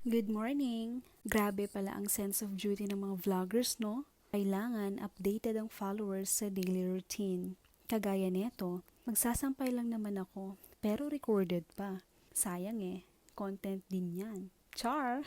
Good morning! Grabe pala ang sense of duty ng mga vloggers, no? Kailangan updated ang followers sa daily routine. Kagaya neto, magsasampay lang naman ako, pero recorded pa. Sayang content din yan. Char!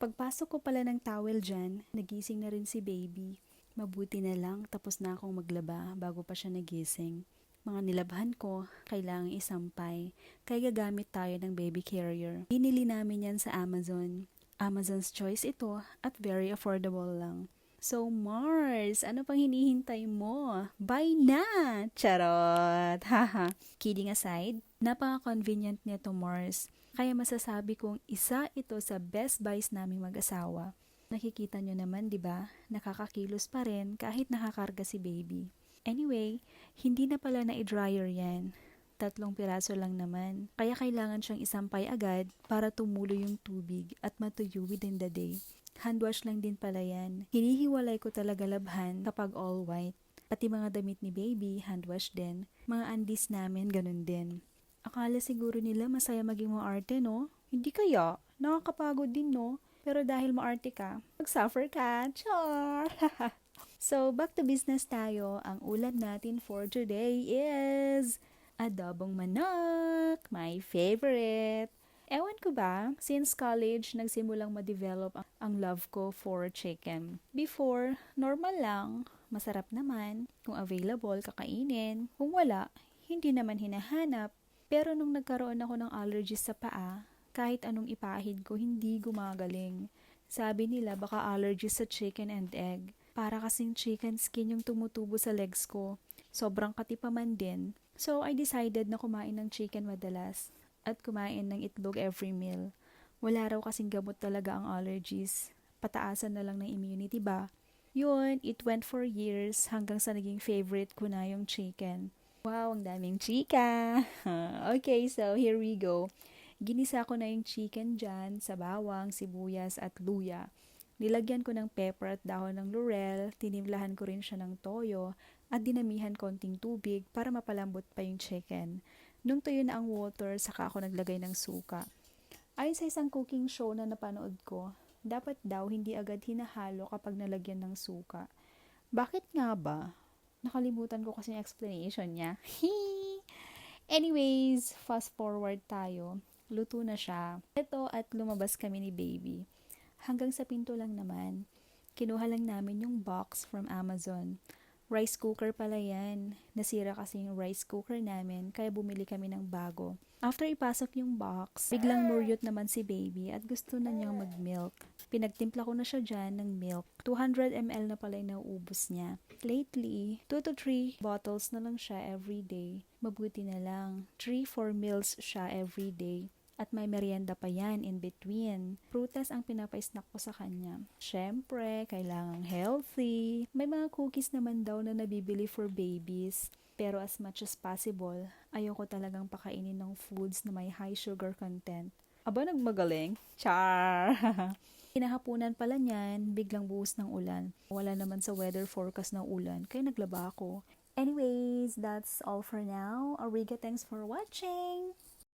Pagpasok ko pala ng towel dyan, nagising na rin si baby. Mabuti na lang tapos na akong maglaba bago pa siya nagising. Mga nilabhan ko, kailangang isampay. Kaya gagamit tayo ng baby carrier. Binili namin yan sa Amazon. Amazon's choice ito at very affordable lang. So Mars, ano pang hinihintay mo? Buy na! Charot! Haha. Kidding aside, napaka-convenient nito Mars. Kaya masasabi kong isa ito sa best buys naming mag-asawa. Nakikita nyo naman, di ba? Nakakakilos pa rin kahit nakakarga si baby. Anyway, hindi na pala na i-dryer yan. 3 piraso lang naman. Kaya kailangan siyang isampay agad para tumulo yung tubig at matuyo within the day. Handwash lang din pala yan. Hinihiwalay ko talaga labhan kapag all white. Pati mga damit ni baby, handwash din. Mga undies namin, ganun din. Akala siguro nila masaya maging maarte, no? Hindi kaya. Nakakapagod din, no? Pero dahil maarte ka, mag-suffer ka. Char! So, back to business tayo. Ang ulam natin for today is adobong manok, my favorite. Ewan ko ba, since college, nagsimulang ma-develop ang love ko for chicken. Before, normal lang, masarap naman. Kung available, kakainin. Kung wala, hindi naman hinahanap. Pero nung nagkaroon ako ng allergies sa paa, kahit anong ipahid ko, hindi gumagaling. Sabi nila baka allergies sa chicken and egg. Para kasing chicken skin yung tumutubo sa legs ko. Sobrang katipaman din. So, I decided na kumain ng chicken madalas at kumain ng itlog every meal. Wala raw kasing gamot talaga ang allergies. Pataasan na lang ng immunity ba? Yun, it went for years hanggang sa naging favorite ko na yung chicken. Wow, ang daming chika! Okay, so here we go. Ginisa ko na yung chicken dyan sa bawang, sibuyas at luya. Nilagyan ko ng pepper at dahon ng laurel, tinimlahan ko rin siya ng toyo, at dinamihan konting tubig para mapalambot pa yung chicken. Nung tuyo na ang water, saka ako naglagay ng suka. Ayon sa isang cooking show na napanood ko, dapat daw hindi agad hinahalo kapag nalagyan ng suka. Bakit nga ba? Nakalimutan ko kasi yung explanation niya. Anyways, fast forward tayo. Luto na siya. Ito at lumabas kami ni baby. Hanggang sa pinto lang naman. Kinuha lang namin yung box from Amazon. Rice cooker pala yan. Nasira kasi yung rice cooker namin, kaya bumili kami ng bago. After ipasok yung box, biglang muryot naman si baby at gusto na niyang mag-milk. Pinagtimpla ko na siya dyan ng milk. 200 ml na pala yung nauubos niya. Lately, 2 to 3 bottles na lang siya every day. Mabuti na lang. 3-4 meals siya every day. At may merienda pa yan in between. Prutas ang pinapa-snack ko sa kanya. Syempre, kailangang healthy. May mga cookies naman daw na nabibili for babies. Pero as much as possible, ayoko talagang pakainin ng foods na may high sugar content. Aba, nagmagaling? Char! Kinahapunan pala niyan, biglang buhos ng ulan. Wala naman sa weather forecast ng ulan, kaya naglaba ako. Anyways, that's all for now. Ariga, thanks for watching!